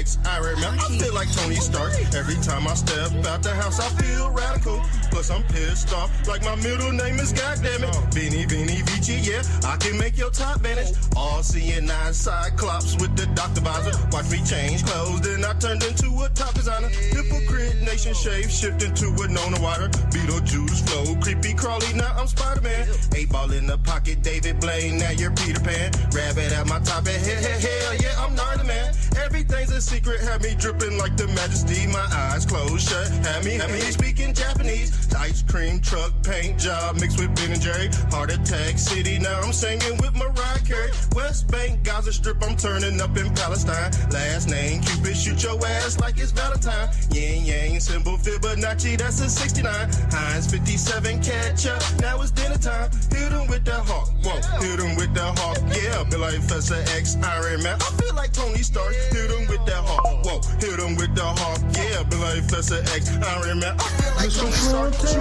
X. I remember, I feel like Tony Stark. Every time I step out the house, I feel radical. Plus, I'm pissed off, like my middle name is goddammit. Beanie, Beanie, Vici, yeah, I can make your top vanish. All seeing nine cyclops with the doctor visor. Watch me change clothes, then I turned into a top designer. Hypocrite nation shave, shift into a Nona water. Beetlejuice flow, creepy crawly, now I'm Spider-Man. 8-ball in the pocket, David Blaine, now you're Peter Pan. Rabbit at my top, hell yeah, I'm gnarly, man. Everything's a secret, have me dripping like the majesty. My eyes closed shut, have me speaking Japanese. Ice cream truck paint job mixed with Ben and Jerry. Heart attack city, now I'm singing with Mariah Carey. West Bank, Gaza Strip, I'm turning up in Palestine. Last name Cupid, shoot your ass like it's Valentine. Yin Yang, symbol Fibonacci, that's a 69. Heinz 57, catch up, now it's dinner time. Hit him with the hawk, whoa, hit him with the hawk, yeah. Be like Professor X, Iron Man, I feel like Tony Stark. Hit him with that hawk, whoa, hit him with the hawk, yeah. Be like Professor X, Iron Man, I feel like Tony Stark. Yeah,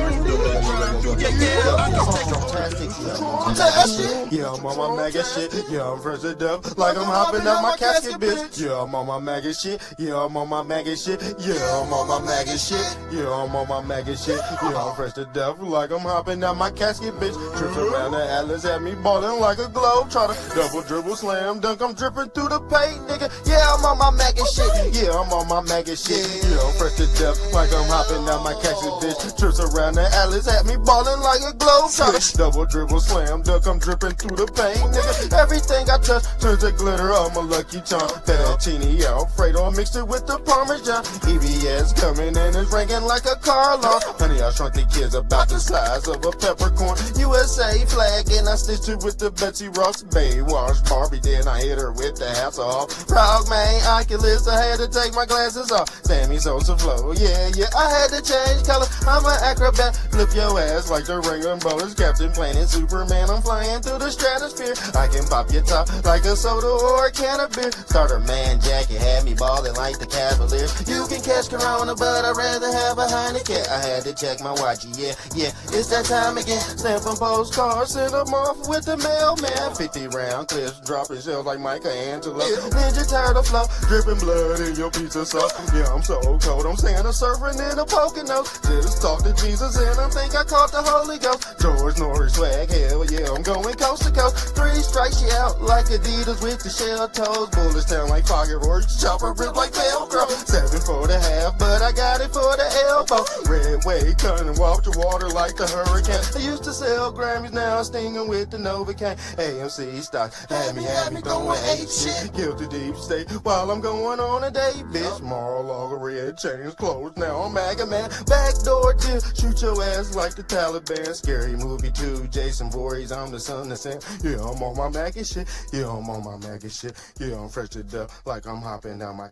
I can take Trumptastic. Yeah, I'm on my MAGA shit. Yeah, I'm fresh to death. Like I'm hopping out my casket, bitch. Yeah, I'm on my MAGA shit. Yeah, I'm on my MAGA shit. Yeah, I'm on my MAGA shit. Yeah, I'm on my MAGA shit. Yeah, I'm fresh to death. Like I'm hopping out my casket, bitch. Trips around the Atlas, had me ballin' like a globe. Try to double dribble, slam dunk. I'm dripping through the paint, nigga. Yeah, I'm on my MAGA shit. Yeah, I'm on my MAGA shit. Yeah, I'm fresh to death. Like I'm hopping out my casket, bitch. Trips around the Atlas, had me ballin' like a globe. Try to double dribble, slam dunk. I'm dripping through the paint, nigga. Everything I touch turns to glitter. I'm a lucky charm. Fettuccine Alfredo mixed it with the Parmesan. EBS coming in and ringing like a car alarm. Honey, I shrunk the kids about the size of a peppercorn. USA flag and I stitched it with the Betsy Ross Baywatch Barbie. Then I hit her with the hats off. Frog man, Oculus, I had to take my glasses off. Sammy Sosa flow, yeah, I had to change color. I'm an acrobat, flip your ass like the ring and bowlers. Captain Planet, Superman, I'm flying through the stratosphere. I can pop your top like a soda or a can of beer. Starter man jacket had me ballin' like the Cavaliers. You can catch Corona, but I'd rather have a Heineken. I had to check my watch, yeah, it's that time again. Stamping postcards, send them off with the mailman. 50 round clips, dropping shells like Michelangelo. Ninja Turtle flow, dripping blood in your pizza sauce. Yeah, I'm so cold, I'm Santa surfing in a Poconos. Just talk to Jesus and I think I caught the Holy Ghost. George Norris swag, hell yeah, I'm going coast to coast. 3 strikes you out like Adidas with the shell toes. Bullets down like fireworks, chopper rip like Velcro. 7 for the half, but I got it for the elbow. Red wave, cutting walk the water like the hurricane. I used to sell Grammys, now I'm stinging with the Novocaine. AMC stock, had me throwing 8 shit. Guilty deep state while I'm going on a date, bitch. Mar-a-Lago red chains closed, now I'm MAGA man. Backdoor deal, shoot your ass like the Taliban. Scary movie 2, Jason Voorhees, I'm the son of Sam. Yeah, I'm on my MAGA shit. Yeah, I'm on my MAGA shit. Yeah, I'm fresh to death like I'm hopping down my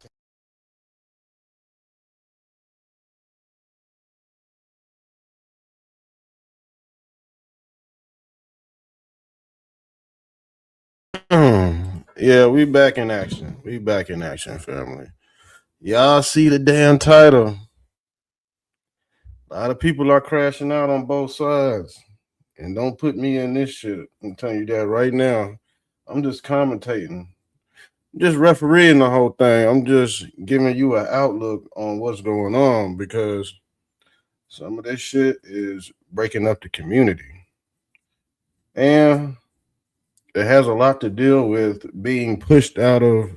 Yeah, we back in action. We back in action, family. Y'all see the damn title. A lot of people are crashing out on both sides. And don't put me in this shit. I'm telling you that right now. I'm just commentating. Just refereeing the whole thing. I'm just giving you an outlook on what's going on because some of this shit is breaking up the community. And it has a lot to deal with being pushed out of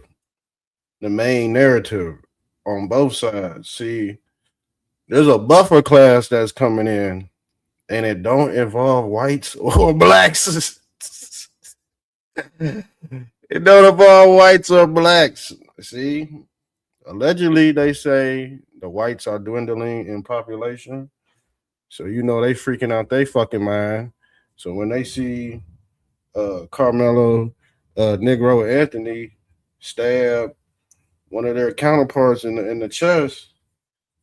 the main narrative on both sides. See, there's a buffer class that's coming in, and it don't involve whites or blacks. It don't involve whites or blacks. See, allegedly they say the whites are dwindling in population, so you know they freaking out they fucking mind. So when they see Carmelo, Negro Anthony stab one of their counterparts in the chest,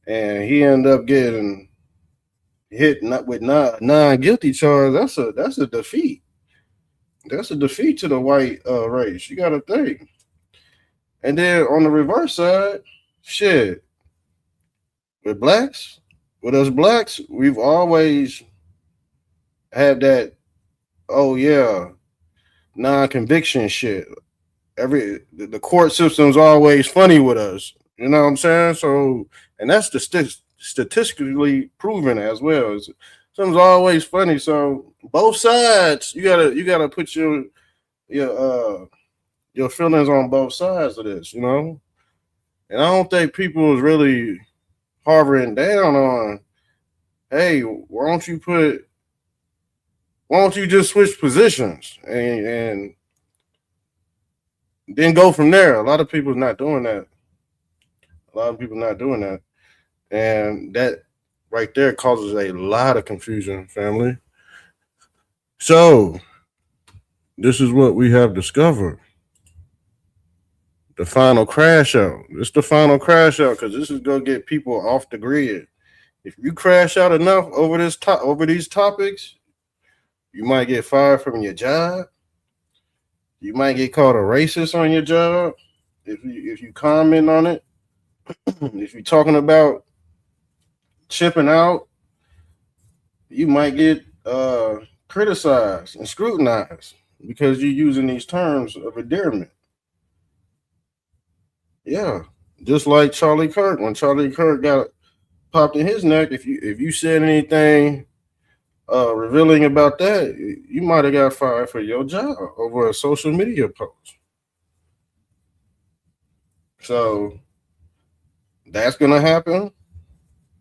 and he ended up getting hit not with non-guilty charge. That's a defeat. That's a defeat to the white race. You got to think. And then on the reverse side, shit, with us blacks, we've always had that. Oh yeah, non-conviction shit. The court system's always funny with us. You know what I'm saying? So, and that's the statistically proven as well. Something's always funny. So both sides, you gotta put your your feelings on both sides of this, you know. And I don't think people is really hovering down on, hey, why don't you just switch positions and then go from there? A lot of people's not doing that. A lot of people not doing that. And that right there causes a lot of confusion, family. So this is what we have discovered. The final crash out. It's the final crash out because this is gonna get people off the grid. If you crash out enough over these topics, you might get fired from your job. You might get called a racist on your job if you comment on it. If you're talking about chipping out, you might get criticized and scrutinized because you're using these terms of endearment. Yeah, just like Charlie Kirk. When Charlie Kirk got popped in his neck, if you said anything revealing about that, you might have got fired for your job over a social media post. So that's gonna happen.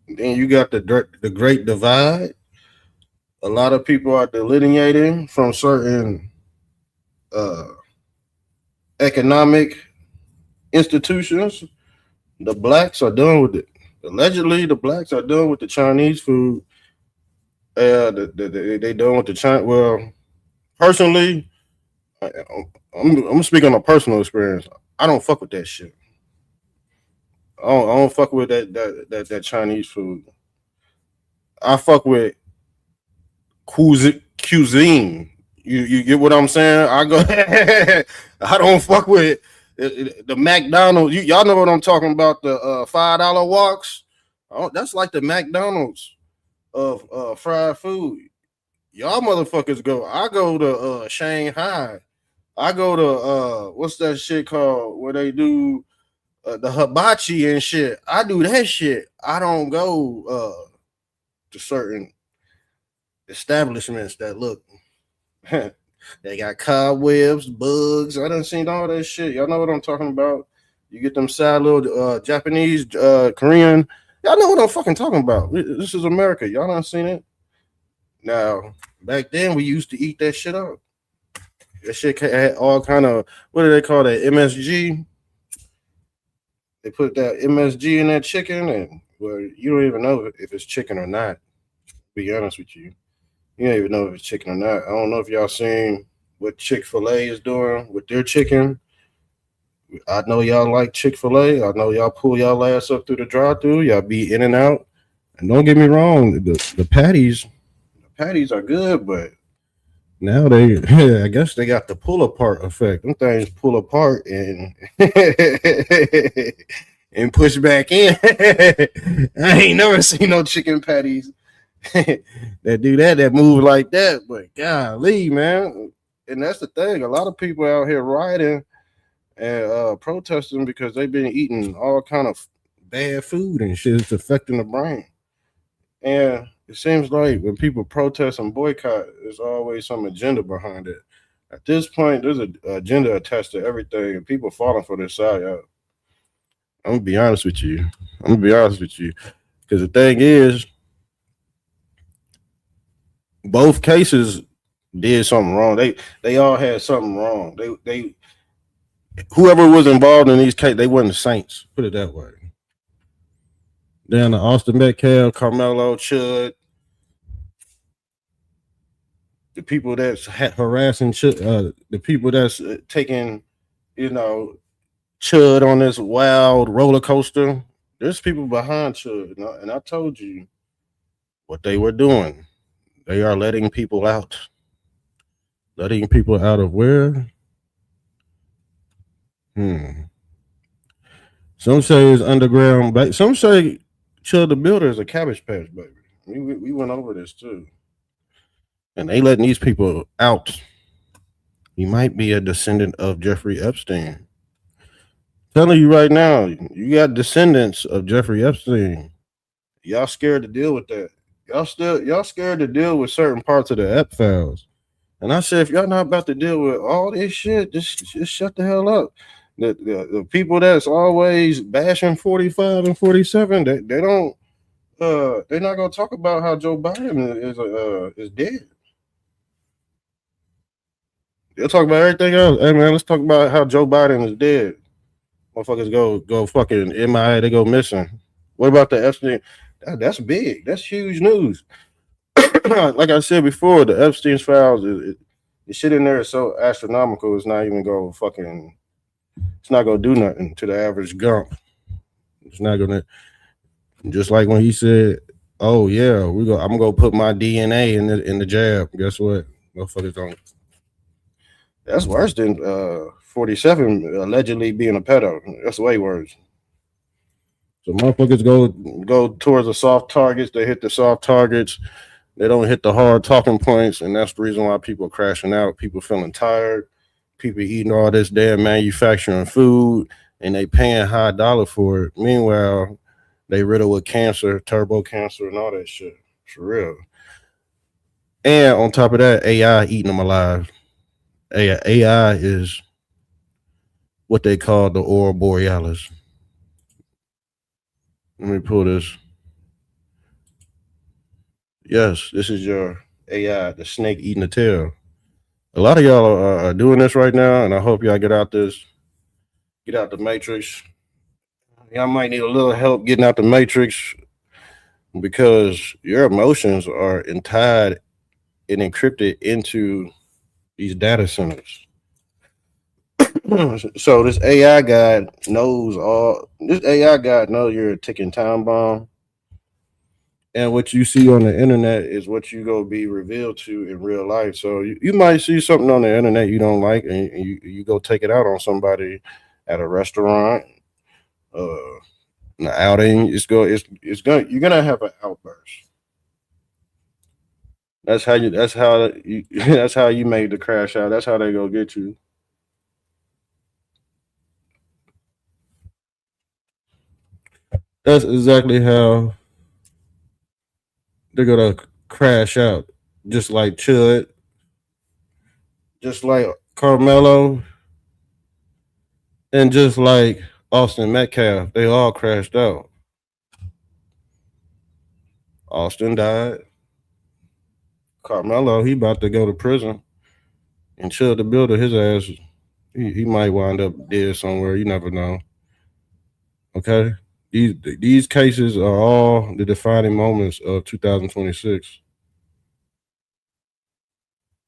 Then you got the great divide. A lot of people are delineating from certain uh, economic institutions. The blacks are done with it. Allegedly, the blacks are done with the Chinese food. They done with the China. Well, personally, I'm speaking on personal experience. I don't fuck with that shit. I don't fuck with that Chinese food. I fuck with cuisine. You get what I'm saying? I go. I don't fuck with the McDonald's. Y'all know what I'm talking about? The $5 walks. Oh, that's like the McDonald's of fried food. Y'all motherfuckers go. I go to Shanghai. I go to what's that shit called where they do the hibachi and shit. I do that shit. I don't go to certain establishments that look they got cobwebs, bugs. I done seen all that shit. Y'all know what I'm talking about. You get them sad little Japanese, Korean. Y'all know what I'm fucking talking about. This is America. Y'all done seen it. Now, back then we used to eat that shit up. That shit had all kind of, what do they call that? MSG. They put that MSG in that chicken, and well, you don't even know if it's chicken or not. To be honest with you, you don't even know if it's chicken or not. I don't know if y'all seen what Chick-fil-A is doing with their chicken. I know y'all like Chick-fil-A. I know y'all pull y'all ass up through the drive-through. Y'all be in and out. And don't get me wrong, the patties are good, but now I guess they got the pull apart effect. Them things pull apart and and push back in. I ain't never seen no chicken patties that do that move like that. But golly, man, and that's the thing. A lot of people out here rioting and protesting because they've been eating all kind of bad food and shit. It's affecting the brain. And it seems like when people protest and boycott, there's always some agenda behind it. At this point, there's an agenda attached to everything, and people falling for this side. I'm gonna be honest with you. Because the thing is, both cases did something wrong. They all had something wrong. They whoever was involved in these cases, they weren't the saints. Put it that way. Down to Austin Metcalf, Karmelo, Chud, the people that's harassing the people that's taking, Chud on this wild roller coaster. There's people behind Chud, and I told you what they were doing. They are letting people out. Letting people out of where? Some say it's underground. Some say Chud the Builder is a Cabbage Patch Baby. We went over this too. And they letting these people out. He might be a descendant of Jeffrey Epstein. Telling you right now, you got descendants of Jeffrey Epstein. Y'all scared to deal with that. Y'all scared to deal with certain parts of the Ep files. And I said, if y'all not about to deal with all this shit, just shut the hell up. The people that's always bashing 45 and 47, they don't they're not gonna talk about how Joe Biden is dead. They'll talk about everything else. Hey man, let's talk about how Joe Biden is dead. Motherfuckers go fucking MIA, they go missing. What about the Epstein? That's big. That's huge news. Like I said before, the Epstein's files, the shit in there is so astronomical. It's not even go fucking. It's not gonna do nothing to the average gump. It's not gonna. Just like when he said, "Oh yeah, I'm gonna put my DNA in the jab." Guess what? Motherfuckers don't. That's worse than 47 allegedly being a pedo. That's way worse. So motherfuckers go towards the soft targets. They hit the soft targets. They don't hit the hard talking points, and that's the reason why people are crashing out. People feeling tired. People eating all this damn manufacturing food, and they paying high dollar for it. Meanwhile, they riddled with cancer, turbo cancer, and all that shit. For real. And on top of that, AI eating them alive. AI is what they call the aurora borealis. Let me pull this. Yes, this is your AI, the snake eating the tail. A lot of y'all are doing this right now, and I hope y'all get out the matrix. Y'all might need a little help getting out the matrix because your emotions are tied and encrypted into these data centers. So this AI guy knows all. This AI guy knows you're a ticking time bomb, and what you see on the internet is what you go be revealed to in real life. So you might see something on the internet you don't like, and you go take it out on somebody at a restaurant, an outing. It's going. You're gonna have an outburst. That's how you. That's how you made the crash out. That's how they go get you. That's exactly how they're gonna crash out. Just like Chud, just like Karmelo, and just like Austin Metcalf, they all crashed out. Austin died. Karmelo, he about to go to prison. And Chud the Builder, his ass, he might wind up dead somewhere. You never know. Okay? These cases are all the defining moments of 2026.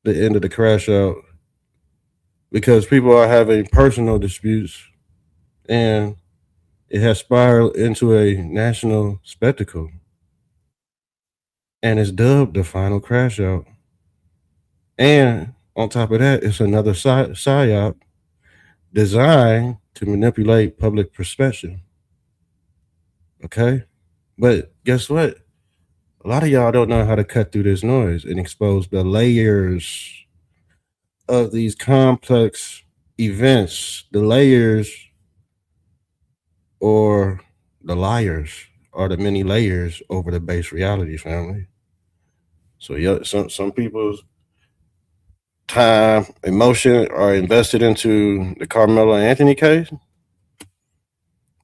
The end of the crash out. Because people are having personal disputes and it has spiraled into a national spectacle. And it's dubbed the final crash out. And on top of that, it's another psyop designed to manipulate public perception. Okay? But guess what? A lot of y'all don't know how to cut through this noise and expose the layers of these complex events, the layers or the liars are the many layers over the base reality, family. So yeah, some people's time, emotion are invested into the Carmelo Anthony case.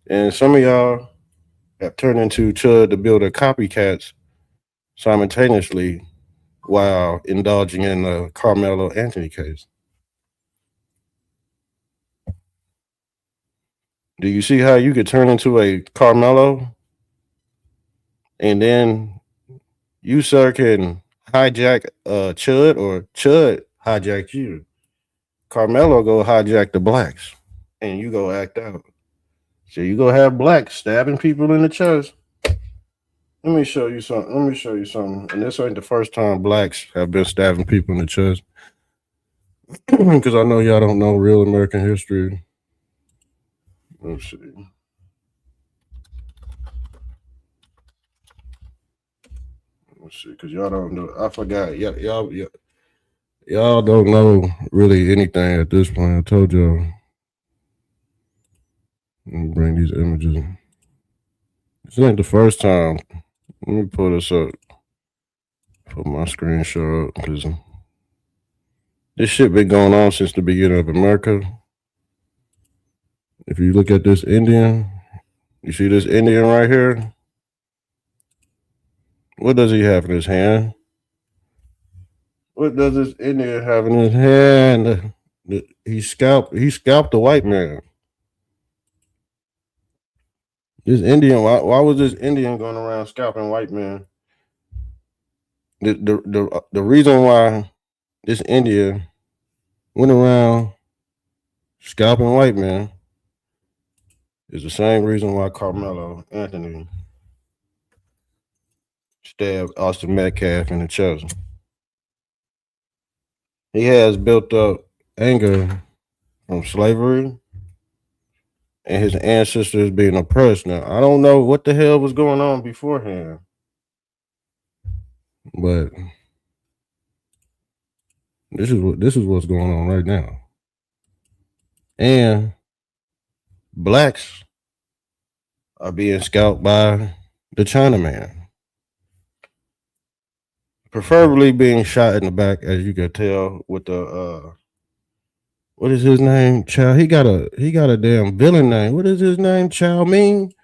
And some of y'all have turned into Chud the Builder copycats simultaneously while indulging in the Carmelo Anthony case. Do you see how you could turn into a Carmelo and then you, sir, can hijack Chud or Chud hijack you? Carmelo go hijack the blacks and you go act out. So you go have blacks stabbing people in the chest. Let me show you something. And this ain't the first time blacks have been stabbing people in the chest. Because I know y'all don't know real American history. Let's see. Let's see, because y'all don't know. I forgot. Y'all don't know really anything at this point. I told y'all. Let me bring these images. This ain't the first time. Let me pull this up. Put my screenshot up because this shit been going on since the beginning of America. If you look at this Indian, you see this Indian right here? What does he have in his hand? What does this Indian have in his hand? He scalped the white man. This Indian, why was this Indian going around scalping white men? The reason why this Indian went around scalping white men is the same reason why Karmelo Anthony stabbed Austin Metcalf in the chest. He has built up anger from slavery and his ancestors being oppressed. Now, I don't know what the hell was going on beforehand, but this is what's going on right now. And blacks are being scalped by the Chinaman. Preferably being shot in the back, as you can tell with the what is his name? Chow. He got a damn villain name. What is his name? Chow Ming.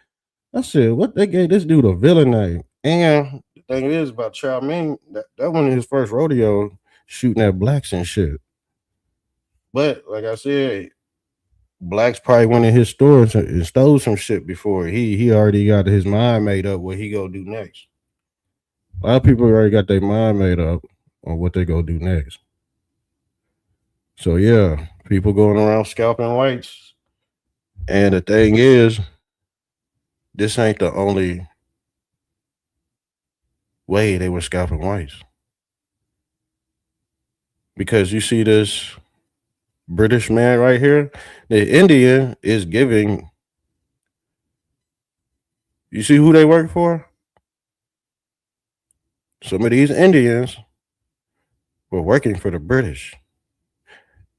I said, what they gave this dude a villain name? And the thing is about Chow Ming, that wasn't his first rodeo shooting at blacks and shit. But like I said, blacks probably went in his store and stole some shit before. He already got his mind made up what he gonna do next. A lot of people already got their mind made up on what they gonna do next. So yeah, people going around scalping whites. And the thing is, this ain't the only way they were scalping whites. Because you see this British man right here, the Indian is giving. You see who they work for? Some of these Indians were working for the British.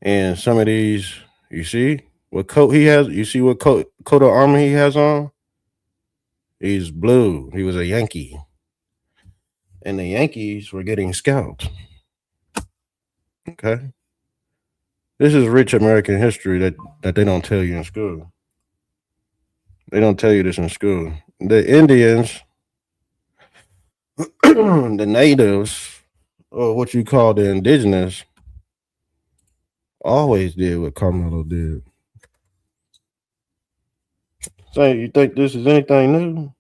And some of these, you see what coat he has? You see what coat of armor he has on? He's blue. He was a Yankee. And the Yankees were getting scalped. Okay. This is rich American history that they don't tell you in school. They don't tell you this in school. The Indians, the natives, or what you call the indigenous, always did what Karmelo did. So you think this is anything new?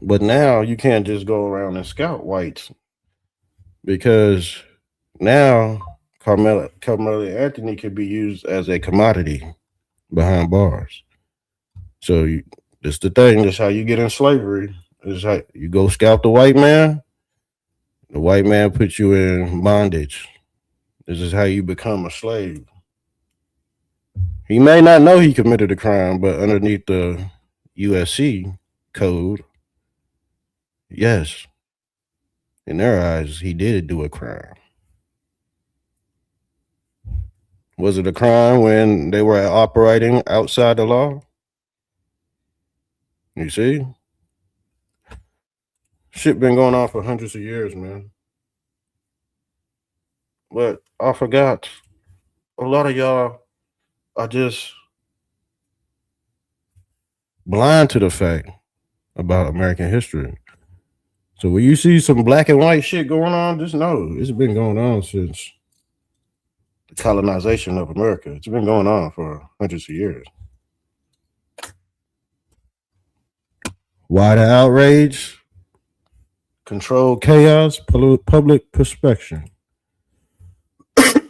But now you can't just go around and scout whites because now Karmelo Anthony could be used as a commodity behind bars. So this the thing. This how you get in slavery. This is how you go scout the white man. The white man puts you in bondage. This is how you become a slave. He may not know he committed a crime, but underneath the USC code, yes, in their eyes, he did do a crime. Was it a crime when they were operating outside the law? You see? Shit been going on for hundreds of years, man. But I forgot. A lot of y'all are just blind to the fact about American history. So when you see some black and white shit going on, just know it's been going on since the colonization of America. It's been going on for hundreds of years. Why the outrage? Controlled chaos, public perspection.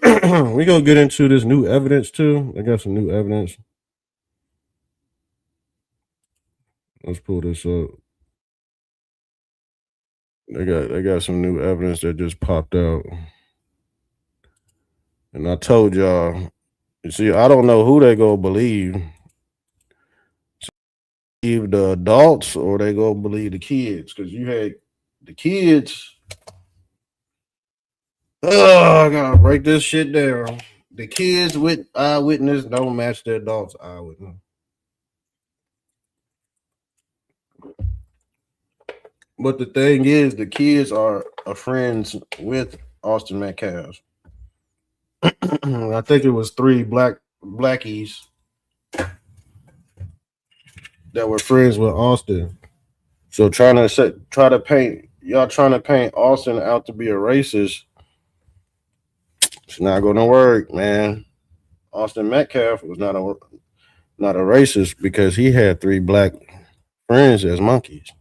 We gonna get into this new evidence too. I got some new evidence. Let's pull this up. They got some new evidence that just popped out. And I told y'all, you see, I don't know who they gonna believe. Believe the adults or they gonna believe the kids. Because you had the kids. Oh, I gotta break this shit down. the kids with eyewitness don't match the adults eyewitness. But the thing is, the kids are friends with Austin Metcalf. I think it was 3 blackies that were friends with Austin. So trying to paint Austin out to be a racist, it's not gonna work, man. Austin Metcalf was not a racist because he had 3 black friends as monkeys.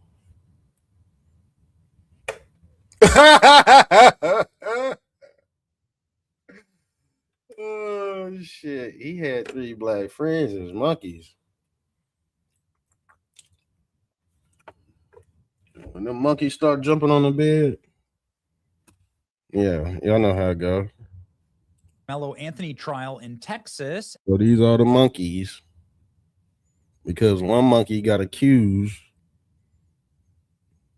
Oh shit! He had 3 black friends as monkeys. When the monkeys start jumping on the bed, yeah, y'all know how it goes. Karmelo Anthony trial in Texas. So these are the monkeys because one monkey got accused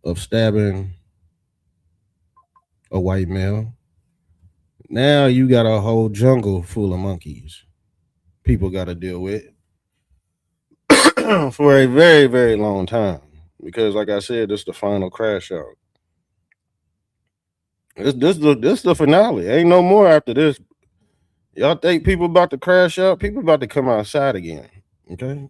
of stabbing a white male. Now you got a whole jungle full of monkeys. People got to deal with for a very, very long time. Because, like I said, this is the final crash out. This the finale. Ain't no more after this. Y'all think people about to crash out? People about to come outside again. Okay.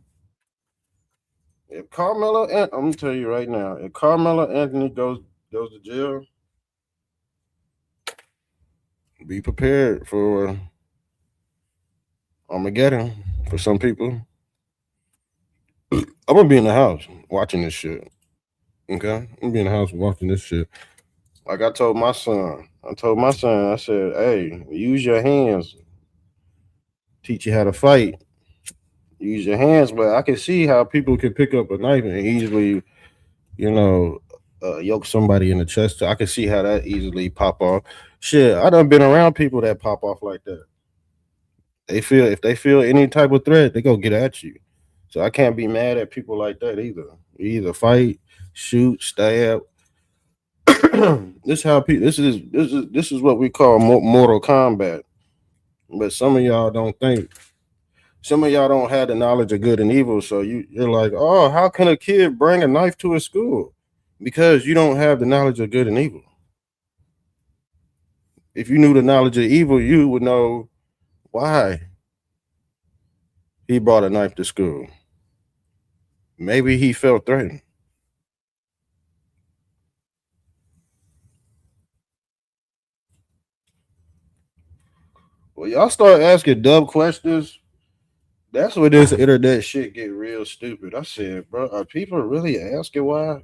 If Carmelo, I'm gonna tell you right now, if Carmelo Anthony goes to jail, be prepared for Armageddon for some people. I'm gonna be in the house watching this shit. Okay, I'm gonna be in the house watching this shit. Like I told my son, I said, hey, use your hands. Teach you how to fight. Use your hands, but I can see how people can pick up a knife and easily, yoke somebody in the chest. I can see how that easily pop off. Shit, I done been around people that pop off like that. If they feel any type of threat, they go get at you. So I can't be mad at people like that either. You either fight, shoot, stab. This how people. This is what we call Mortal Kombat. But some of y'all don't think. Some of y'all don't have the knowledge of good and evil. So you're like, oh, how can a kid bring a knife to a school? Because you don't have the knowledge of good and evil. If you knew the knowledge of evil, you would know why he brought a knife to school. Maybe he felt threatened. Well, y'all start asking dumb questions. That's when this internet shit get real stupid. I said, bro, are people really asking why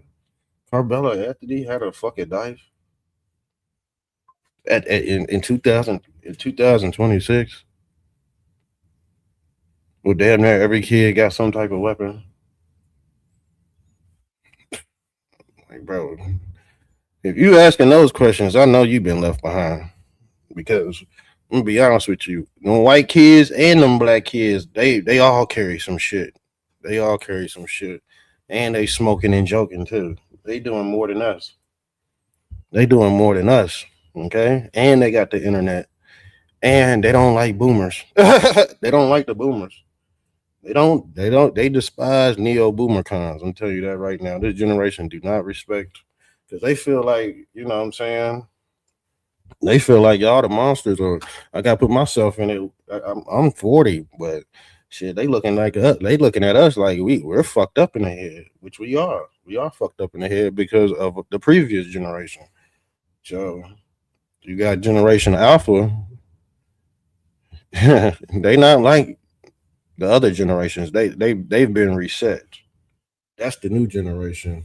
Carmelo Anthony had a fucking knife in 2026? Well, damn near every kid got some type of weapon. Like, bro, if you asking those questions, I know you've been left behind. Because I'm gonna be honest with you, them white kids and them black kids, they all carry some shit. They all carry some shit, and they smoking and joking too. They doing more than us. They doing more than us. Okay, and they got the internet, and they don't like boomers. They don't like the boomers. They despise neo boomer cons. I'm telling you that right now. This generation do not respect because they feel like, you know what I'm saying? They feel like y'all the monsters, or I gotta put myself in it. I'm 40, but shit, they looking like us. They looking at us like we're fucked up in the head, which we are. We are fucked up in the head because of the previous generation. So you got Generation Alpha. They not like the other generations. They've been reset. That's the new generation,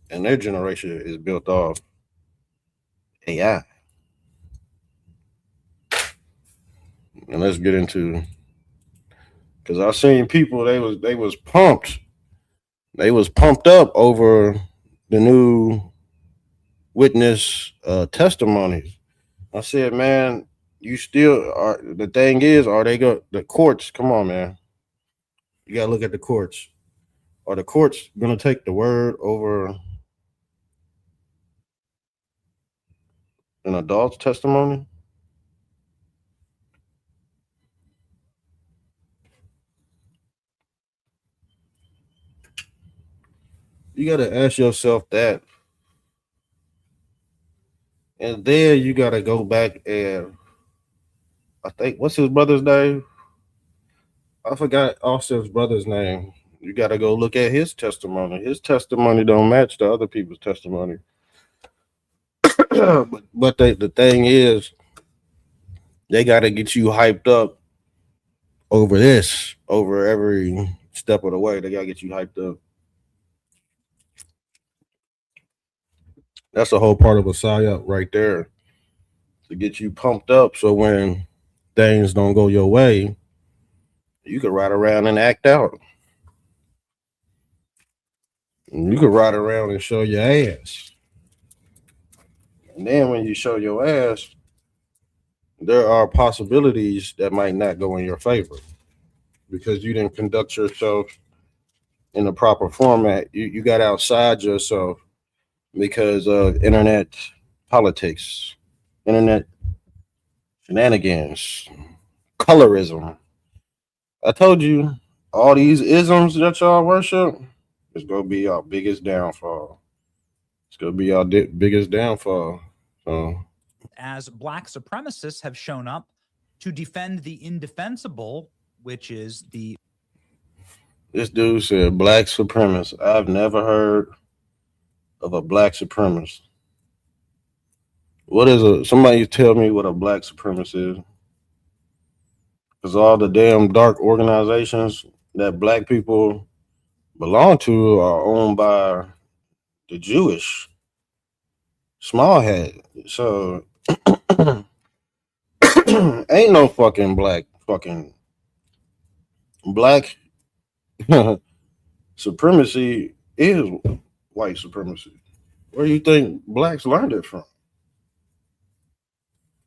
and their generation is built off AI. And let's get into, because I've seen people they was pumped up over the new witness testimonies. I said, man, you still are. The thing is, are they go the courts? Come on, man, you gotta look at the courts. Are the courts gonna take the word over an adult's testimony? You got to ask yourself that. And then you got to go back and I think, what's his brother's name? I forgot Offset's brother's name. You got to go look at his testimony. His testimony don't match the other people's testimony. but the thing is, they got to get you hyped up over this, over every step of the way. They got to get you hyped up. That's a whole part of a Psyop right there, to get you pumped up so when things don't go your way, you can ride around and act out. You can ride around and show your ass. And then when you show your ass, there are possibilities that might not go in your favor because you didn't conduct yourself in the proper format. You got outside yourself because of internet politics, internet shenanigans, colorism. I told you, all these isms that y'all worship, it's gonna be our biggest downfall. It's gonna be our biggest downfall. So, as black supremacists have shown up to defend the indefensible, which is the. This dude said black supremacist. I've never heard of a black supremacist. What is a? Somebody tell me what a black supremacist is. Because all the damn dark organizations that black people belong to are owned by the Jewish small hat. So ain't no fucking black supremacy is white supremacy. Where do you think blacks learned it from?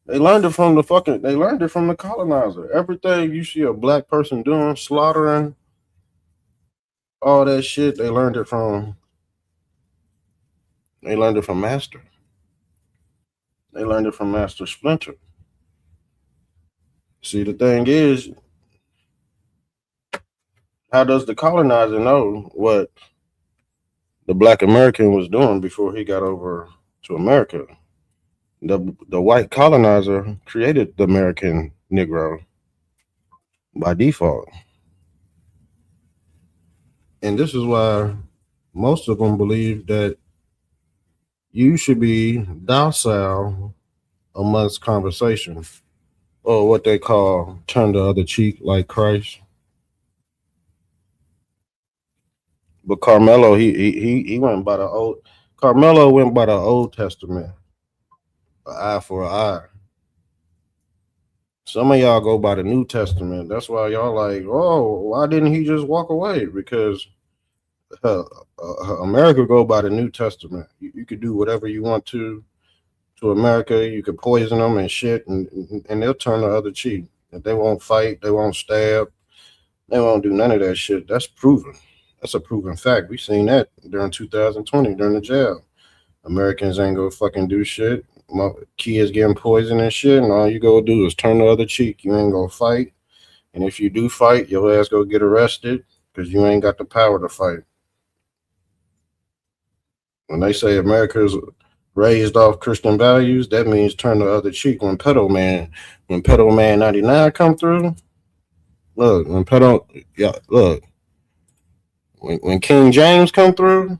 They learned it from the colonizer. Everything you see a black person doing, slaughtering, all that shit, they learned it from Master. They learned it from Master Splinter. See, the thing is, how does the colonizer know what the black American was doing before he got over to America? The white colonizer created the American Negro by default. And this is why most of them believe that you should be docile amongst conversation, or what they call turn the other cheek like Christ. But Karmelo, he went by the old. Karmelo went by the Old Testament, an eye for an eye. Some of y'all go by the New Testament. That's why y'all like, oh, why didn't he just walk away? Because America go by the New Testament. You could do whatever you want to America. You could poison them and shit, and they'll turn the other cheek. If they won't fight, they won't stab, they won't do none of that shit. That's proven. That's a proven fact. We seen that during 2020 during the jab. Americans ain't gonna fucking do shit. My kids getting poisoned and shit, and all you go do is turn the other cheek. You ain't gonna fight, and if you do fight, your ass go get arrested because you ain't got the power to fight. When they say America's raised off Christian values, that means turn the other cheek. When Pedo Man 99 come through, look, when King James come through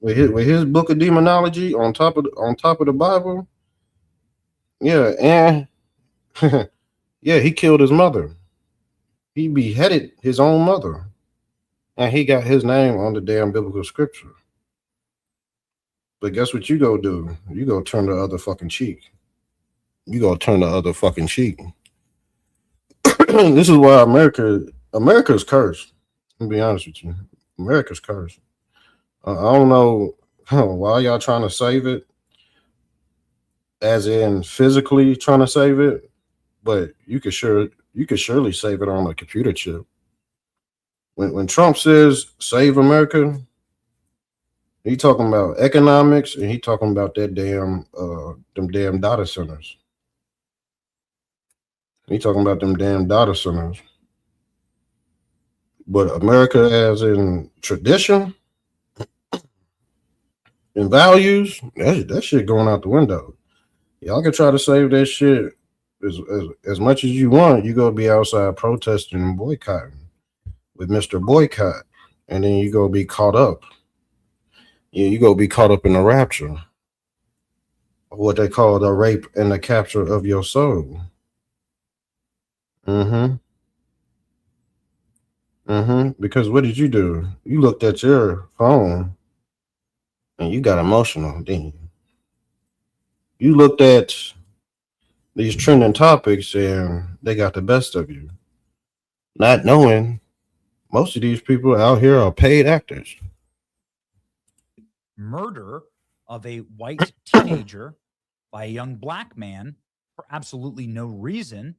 with his book of demonology on top of the Bible, yeah, and yeah, he killed his mother. He beheaded his own mother, and he got his name on the damn biblical scripture. But guess what you go do? You go turn the other fucking cheek. You go turn the other fucking cheek. This is why America's cursed. I'll be honest with you. America's cursed. I don't know why y'all trying to save it, as in physically trying to save it, but you could surely save it on a computer chip. When Trump says save America, he talking about economics, and he talking about that them damn data centers. He talking about them damn data centers. But America, as in tradition, And values, that shit going out the window. Y'all can try to save that shit as much as you want. You go be outside protesting and boycotting with Mr. Boycott, and then you go be caught up. Yeah, you go be caught up in the rapture, what they call the rape and the capture of your soul. Mm-hmm. Mm-hmm. Because what did you do? You looked at your phone and you got emotional, didn't you? You looked at these trending topics and they got the best of you, not knowing most of these people out here are paid actors. Murder of a white teenager by a young black man for absolutely no reason.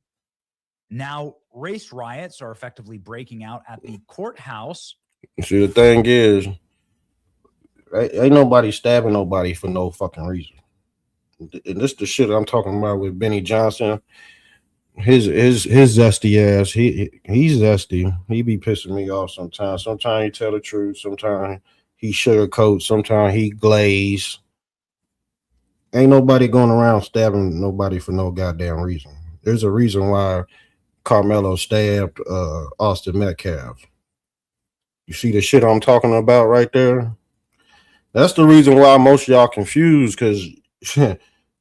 Now, race riots are effectively breaking out at the courthouse. See, the thing is, ain't nobody stabbing nobody for no fucking reason. And this the shit I'm talking about with Benny Johnson. His zesty ass. He's zesty. He be pissing me off sometimes. Sometimes he tell the truth. Sometimes he sugarcoats. Sometimes he glaze. Ain't nobody going around stabbing nobody for no goddamn reason. There's a reason why Karmelo stabbed Austin Metcalf. You see the shit I'm talking about right there? That's the reason why most of y'all confused, because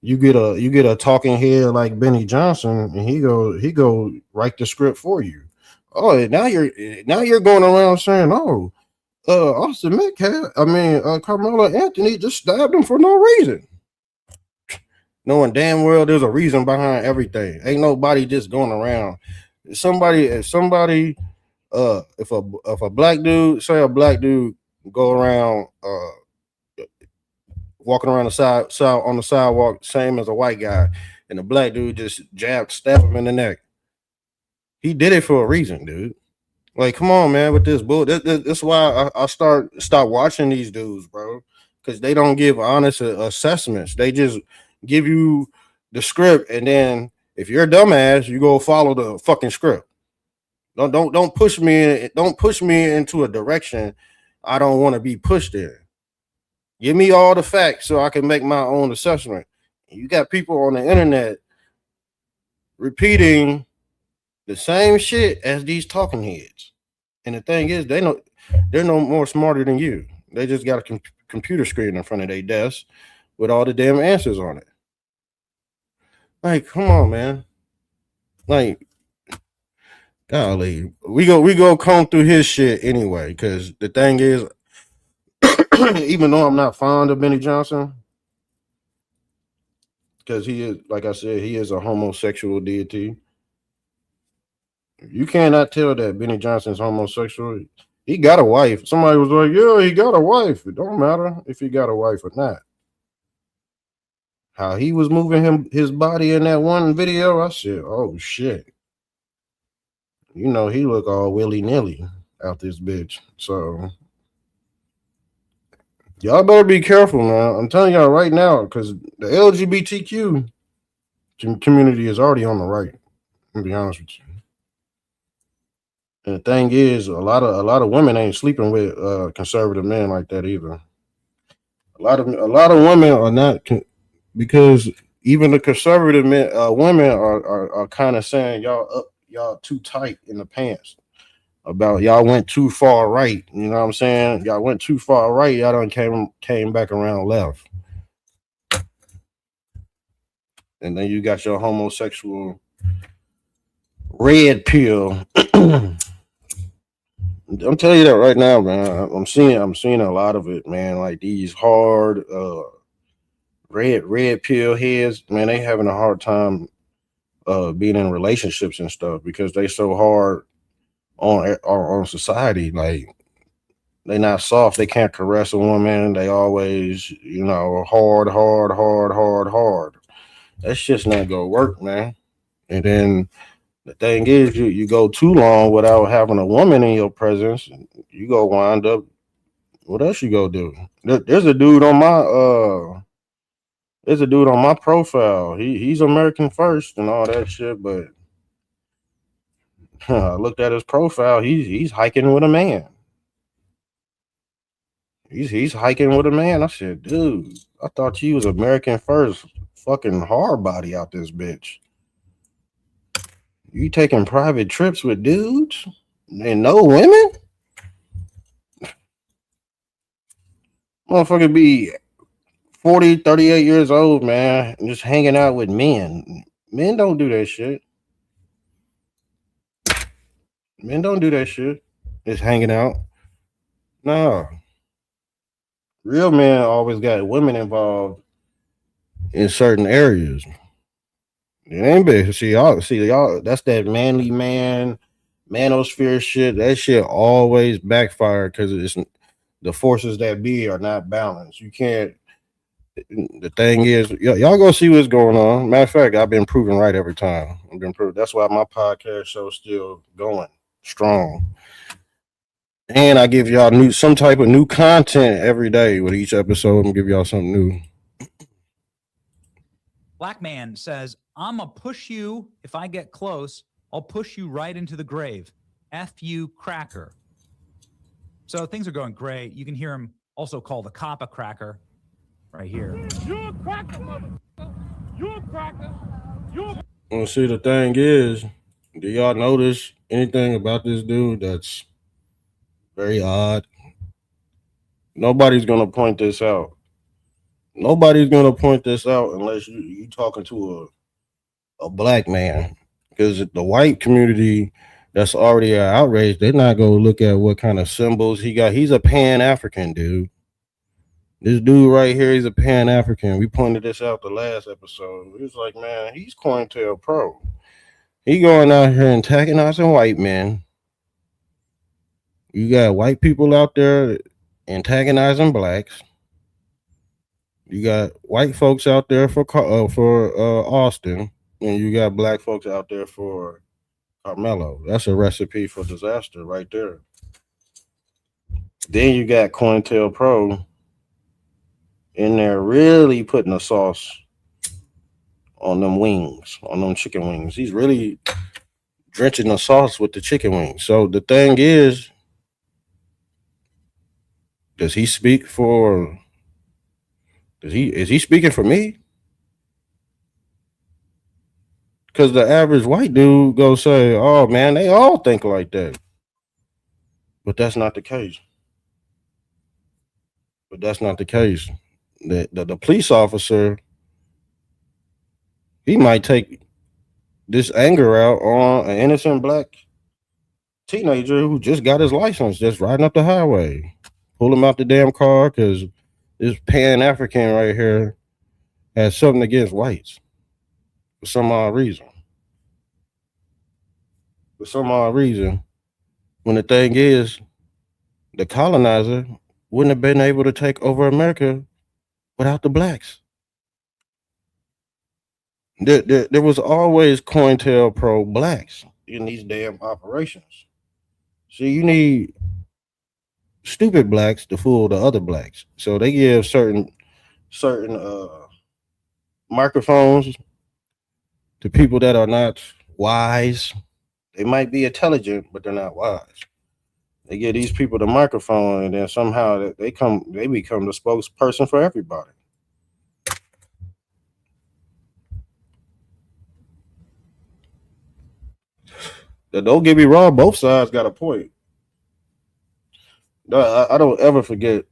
you get a talking head like Benny Johnson, and he go write the script for you. Oh, now you're going around saying, oh, Austin Metcalf, Carmelo Anthony just stabbed him for no reason. Knowing damn well there's a reason behind everything. Ain't nobody just going around. If a black dude, say a black dude go around walking around on the sidewalk, same as a white guy, and the black dude just stab him in the neck. He did it for a reason, dude. Like, come on, man, with this bull. That's why I stop watching these dudes, bro, because they don't give honest assessments. They just give you the script, and then if you're a dumbass, you go follow the fucking script. Don't push me. Don't push me into a direction I don't want to be pushed in. Give me all the facts so I can make my own assessment. You got people on the internet repeating the same shit as these talking heads, and the thing is, they're no more smarter than you. They just got a computer screen in front of their desk with all the damn answers on it. Like, come on, man. Like, golly, we go comb through his shit anyway. Because the thing is, even though I'm not fond of Benny Johnson, because he is, like I said, he is a homosexual deity. You cannot tell that Benny Johnson's homosexual. He got a wife. Somebody was like, "Yeah, he got a wife." It don't matter if he got a wife or not. How he was moving his body in that one video, I said, "Oh shit." You know, he look all willy-nilly out this bitch. So y'all better be careful, man. I'm telling y'all right now, because the LGBTQ community is already on the right. To be honest with you. And the thing is, a lot of women ain't sleeping with conservative men like that either. A lot of women are not, because even the conservative men, women are kind of saying y'all too tight in the pants. About y'all went too far right. You know what I'm saying? Y'all went too far right. Y'all done came back around left. And then you got your homosexual red pill. I'm telling you that right now, man. I'm seeing a lot of it, man. Like these hard red pill heads, man, they having a hard time being in relationships and stuff because they so hard on society. Like they not soft. They can't caress a woman. They always, hard. That's just not gonna work, man. And then the thing is, you go too long without having a woman in your presence, you go wind up. What else you go do? There's a dude on my profile. He's American first and all that shit, but I looked at his profile. He's hiking with a man. He's hiking with a man. I said, dude, I thought you was American first. Fucking hard body out this bitch. You taking private trips with dudes and no women? Motherfucker be 40, 38 years old, man, and just hanging out with men. Men don't do that shit. Men don't do that shit. Just hanging out. No. Real men always got women involved in certain areas. It ain't big. See y'all. That's that manly man, manosphere shit. That shit always backfire because it's the forces that be are not balanced. You can't. The thing is, y'all go see what's going on. Matter of fact, I've been proven right every time. I've been proven. That's why my podcast show's still going strong. And I give y'all some type of new content every day with each episode. I'm gonna give y'all something new. Black man says, I'm going to push you. If I get close, I'll push you right into the grave. F you, cracker. So things are going great. You can hear him also call the cop a cracker right here. You're a cracker, motherfucker. You're a cracker. Well, see, the thing is, do y'all notice anything about this dude that's very odd? Nobody's going to point this out. Nobody's gonna point this out unless you talking to a black man, because the white community that's already outraged, they're not gonna look at what kind of symbols he got. He's a Pan African dude. This dude right here, he's a Pan African. We pointed this out the last episode. He was like, man, he's COINTELPRO. He going out here antagonizing white men. You got white people out there antagonizing blacks. You got white folks out there for Austin, and you got black folks out there for Karmelo. That's a recipe for disaster right there. Then you got COINTELPRO in there really putting the sauce on them wings, on them chicken wings. He's really drenching the sauce with the chicken wings. So the thing is, does he speak for... Is he speaking for me? Because the average white dude go say, "Oh man, they all think like that," but that's not the case. The police officer, he might take this anger out on an innocent black teenager who just got his license, just riding up the highway. Pull him out the damn car because this Pan African right here has something against whites for some odd reason. When the thing is, the colonizer wouldn't have been able to take over America without the blacks. There was always COINTELPRO blacks in these damn operations. See, you need stupid blacks to fool the other blacks. So they give certain microphones to people that are not wise. They might be intelligent, but they're not wise. They give these people the microphone, and then somehow they become the spokesperson for everybody. Don't get me wrong, both sides got a point. I don't ever forget.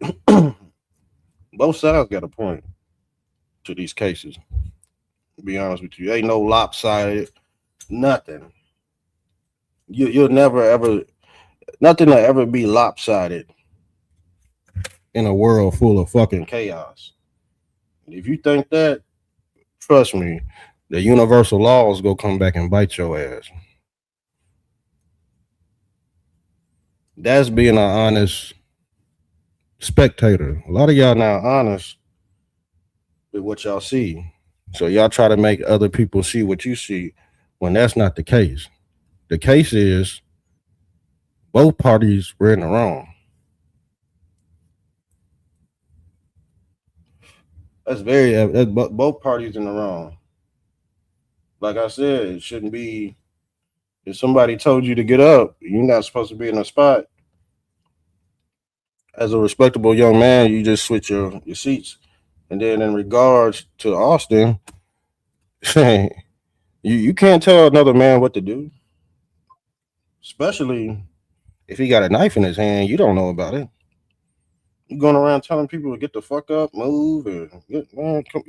Both sides got a point to these cases. To be honest with you, ain't no lopsided, nothing. You'll never ever, nothing will ever be lopsided in a world full of fucking chaos. If you think that, trust me, the universal laws go come back and bite your ass. That's being an honest spectator. A lot of y'all not honest with what y'all see. So y'all try to make other people see what you see when that's not the case. The case is both parties were in the wrong. That's both parties in the wrong. Like I said, it shouldn't be. If somebody told you to get up, you're not supposed to be in a spot as a respectable young man, you just switch your seats. And then in regards to Austin, you can't tell another man what to do, especially if he got a knife in his hand. You don't know about it. You going around telling people to get the fuck up, move, and get man. Come,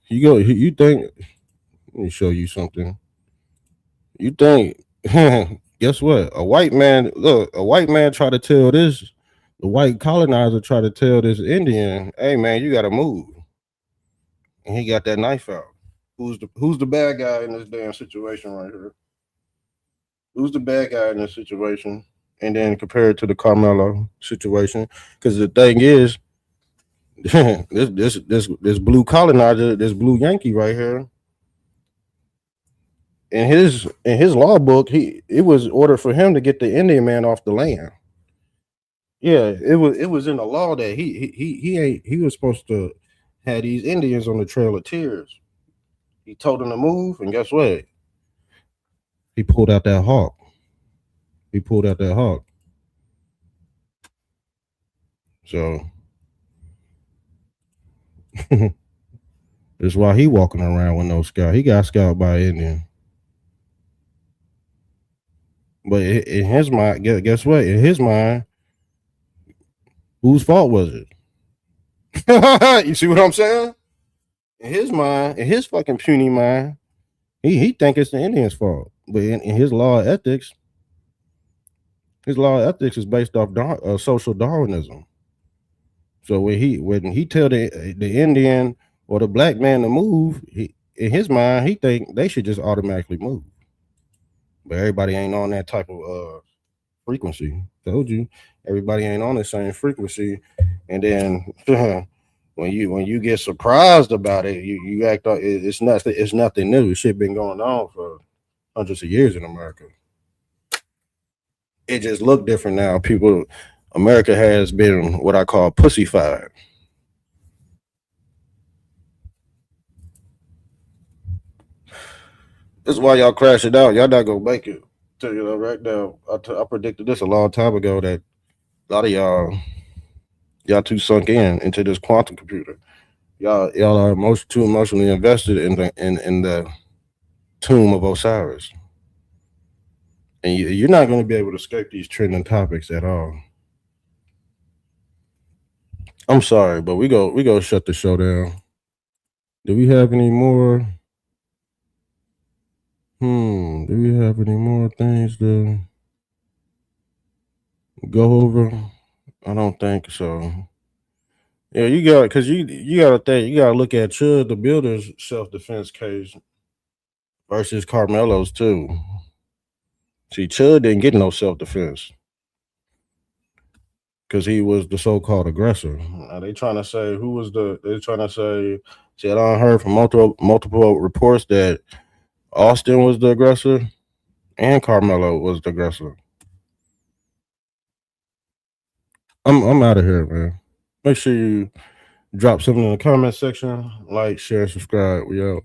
you go. You think? Let me show you something. You think? Guess what? A white man. Look, a white man try to tell this. The white colonizer try to tell this Indian, "Hey man, you got to move." And he got that knife out. Who's the bad guy in this damn situation right here? Who's the bad guy in this situation? And then compare it to the Karmelo situation, because the thing is, this blue colonizer, this blue Yankee right here, in his law book, it was ordered for him to get the Indian man off the land. Yeah, it was in the law that he was supposed to have these Indians on the Trail of Tears. He told them to move, and guess what? He pulled out that hawk. He pulled out that hawk. So that's why he walking around with no scout. He got scouted by an Indian. But in his mind, guess what? In his mind, whose fault was it? You see what I'm saying? In his mind, in his fucking puny mind, he think it's the Indian's fault. But in his law of ethics, is based off social Darwinism. So when he tell the Indian or the black man to move, in his mind, he think they should just automatically move. But everybody ain't on that type of frequency. Told you, everybody ain't on the same frequency. And then when you get surprised about it, you act like it's nothing new. Shit been going on for hundreds of years in America. It just look different now. America has been what I call pussified. This is why y'all crash it out. Y'all not gonna make it. Tell you that right now. I predicted this a long time ago that a lot of y'all too sunk into this quantum computer. Y'all are too emotionally invested in the tomb of Osiris, and you're not going to be able to escape these trending topics at all. I'm sorry, but we go shut the show down. Do we have any more? Do we have any more things to go over? I don't think so. Yeah, you got because you got to think, you got to look at Chud the Builder's self-defense case versus Karmelo's too. See, Chud didn't get no self-defense because he was the so-called aggressor. Now they trying to say they're trying to say. See, I don't heard from multiple reports that Austin was the aggressor and Karmelo was the aggressor. I'm out of here, man. Make sure you drop something in the comment section. Like, share, subscribe. We out.